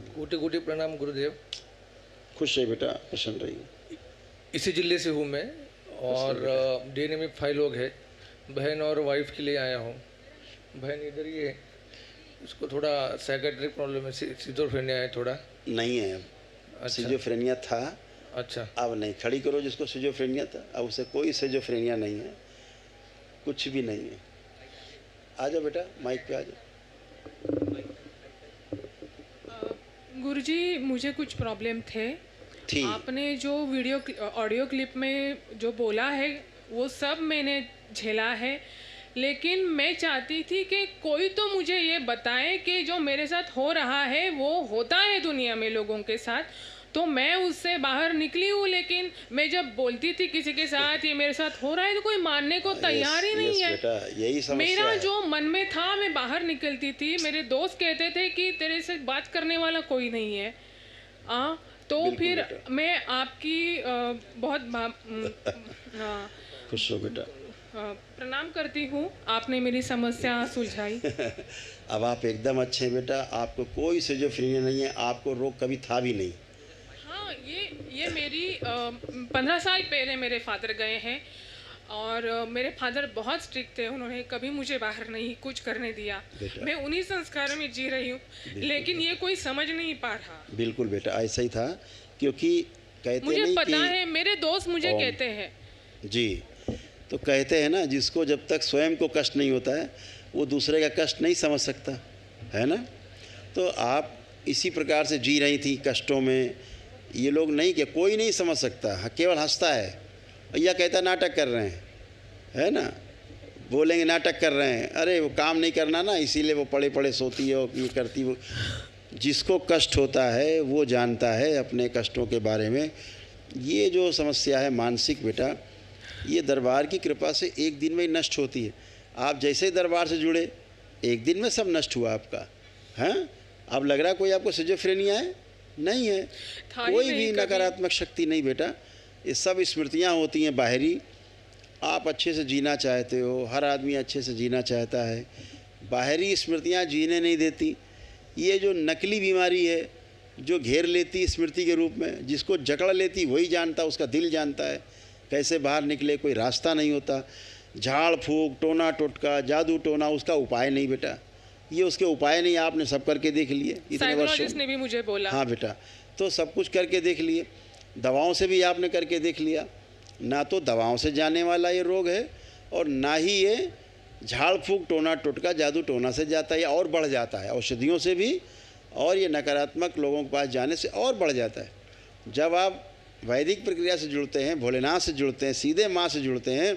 कोटि कोटि प्रणाम गुरुदेव। खुश रहिए बेटा, प्रसन्न रहिए। इसी जिले से हूँ मैं और डीएनए में 5 लोग हैं। बहन और वाइफ के लिए आया हूँ। बहन इधर ही है, उसको थोड़ा साइकेट्रिक प्रॉब्लम है, सिजोफ्रेनिया है थोड़ा। नहीं है अब। अच्छा सिजोफ्रेनिया था, अच्छा। अब नहीं। खड़ी करो जिसको सिजोफ्रेनिया था, अब उसे कोई सिजोफ्रेनिया नहीं है, कुछ भी नहीं है। आ जाओ बेटा, माइक पे आ जाओ। गुरुजी, मुझे कुछ प्रॉब्लम थे। आपने जो ऑडियो क्लिप में जो बोला है वो सब मैंने झेला है, लेकिन मैं चाहती थी कि कोई तो मुझे ये बताए कि जो मेरे साथ हो रहा है वो होता है दुनिया में लोगों के साथ, तो मैं उससे बाहर निकली हूँ। लेकिन मैं जब बोलती थी किसी के साथ ये मेरे साथ हो रहा है तो कोई मानने को तैयार ही नहीं है। बेटा, यही समस्या मेरा है। जो मन में था मैं बाहर निकलती थी। मेरे दोस्त कहते थे कि तेरे से बात करने वाला कोई नहीं है। तो फिर मैं आपकी बहुत खुश हो बेटा, प्रणाम करती हूँ, आपने मेरी समस्या सुलझाई। अब आप एकदम अच्छे हैं बेटा, आपको कोई सिजोफ्रेनिया नहीं है, आपको रोग कभी था भी नहीं। हाँ, ये मेरी 15 साल पहले मेरे फादर गए हैं और मेरे फादर बहुत स्ट्रिक्ट थे, उन्होंने कभी मुझे बाहर नहीं कुछ करने दिया। मैं उन्हीं संस्कारों में जी रही हूँ, लेकिन ये कोई समझ नहीं पा रहा। बिल्कुल बेटा, ऐसा ही था, क्योंकि कहते मुझे नहीं पता कि है, मेरे दोस्त मुझे कहते हैं जी, तो कहते हैं ना, जिसको जब तक स्वयं को कष्ट नहीं होता है वो दूसरे का कष्ट नहीं समझ सकता है ना। तो आप इसी प्रकार से जी रही थी कष्टों में। ये लोग नहीं, कि कोई नहीं समझ सकता, केवल हंसता है, या कहता नाटक कर रहे हैं, है ना, बोलेंगे नाटक कर रहे हैं। अरे वो काम नहीं करना ना, इसीलिए वो पड़े पड़े सोती है और ये करती। वो जिसको कष्ट होता है वो जानता है अपने कष्टों के बारे में। ये जो समस्या है मानसिक बेटा, ये दरबार की कृपा से एक दिन में ही नष्ट होती है। आप जैसे ही दरबार से जुड़े एक दिन में सब नष्ट हुआ आपका। हैं, अब लग रहा कोई आपको सिजोफ्रेनिया है? नहीं है, कोई भी नकारात्मक शक्ति नहीं बेटा। ये सब स्मृतियाँ होती हैं बाहरी। आप अच्छे से जीना चाहते हो, हर आदमी अच्छे से जीना चाहता है, बाहरी स्मृतियाँ जीने नहीं देती। ये जो नकली बीमारी है जो घेर लेती स्मृति के रूप में, जिसको जकड़ लेती वही जानता, उसका दिल जानता है कैसे बाहर निकले, कोई रास्ता नहीं होता। झाड़ फूक, टोना टोटका, जादू टोना उसका उपाय नहीं बेटा, ये उसके उपाय नहीं। आपने सब करके देख लिए इतने वर्षों ने भी मुझे बोला। हाँ बेटा, तो सब कुछ करके देख लिए, दवाओं से भी आपने करके देख लिया। ना तो दवाओं से जाने वाला ये रोग है और ना ही ये झाड़ फूक, टोना टोटका, जादू टोना से जाता है, और बढ़ जाता है औषधियों से भी, और ये नकारात्मक लोगों के पास जाने से और बढ़ जाता है। जब आप वैदिक प्रक्रिया से जुड़ते हैं, भोलेनाथ से जुड़ते हैं, सीधे माँ से जुड़ते हैं,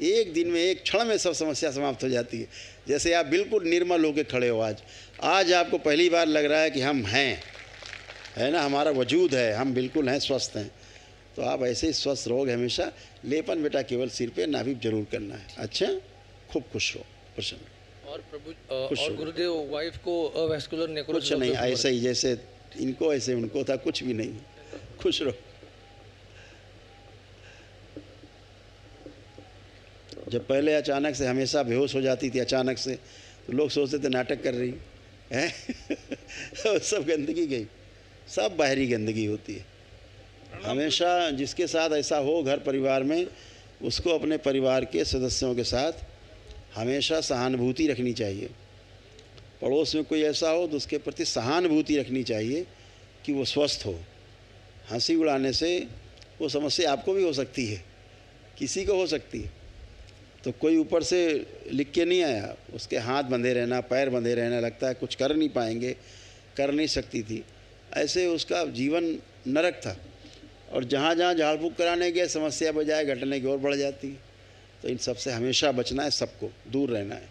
एक दिन में, एक क्षण में सब समस्या समाप्त हो जाती है। जैसे आप बिल्कुल निर्मल होकर खड़े हो। आज आपको पहली बार लग रहा है कि हम हैं, है ना, हमारा वजूद है, हम बिल्कुल हैं, स्वस्थ हैं। तो आप ऐसे ही स्वस्थ रहोगे हमेशा। लेपन बेटा केवल सिर पे, नाभि जरूर करना है। अच्छा, खूब खुश हो, प्रसन्न। और प्रभु और गुरुदेव, वाइफ को अवैस्कुलर नेक्रोसिस कुछ नहीं, ऐसे ही जैसे इनको ऐसे उनको था, कुछ भी नहीं। खुश रहो। जब पहले अचानक से हमेशा बेहोश हो जाती थी अचानक से, तो लोग सोचते थे नाटक कर रही है। सब गंदगी गई, सब बाहरी गंदगी होती है। हमेशा जिसके साथ ऐसा हो घर परिवार में, उसको अपने परिवार के सदस्यों के साथ हमेशा सहानुभूति रखनी चाहिए। पड़ोस में कोई ऐसा हो तो उसके प्रति सहानुभूति रखनी चाहिए कि वो स्वस्थ हो। हंसी उड़ाने से वो समस्या आपको भी हो सकती है, किसी को हो सकती है। तो कोई ऊपर से लिख के नहीं आया, उसके हाथ बंधे रहना, पैर बंधे रहना, लगता है कुछ कर नहीं पाएंगे, कर नहीं सकती थी, ऐसे उसका जीवन नरक था। और जहाँ जहाँ झाड़ फूक कराने गए समस्या बजाय घटने की ओर बढ़ जाती है। तो इन सब से हमेशा बचना है, सबको दूर रहना है।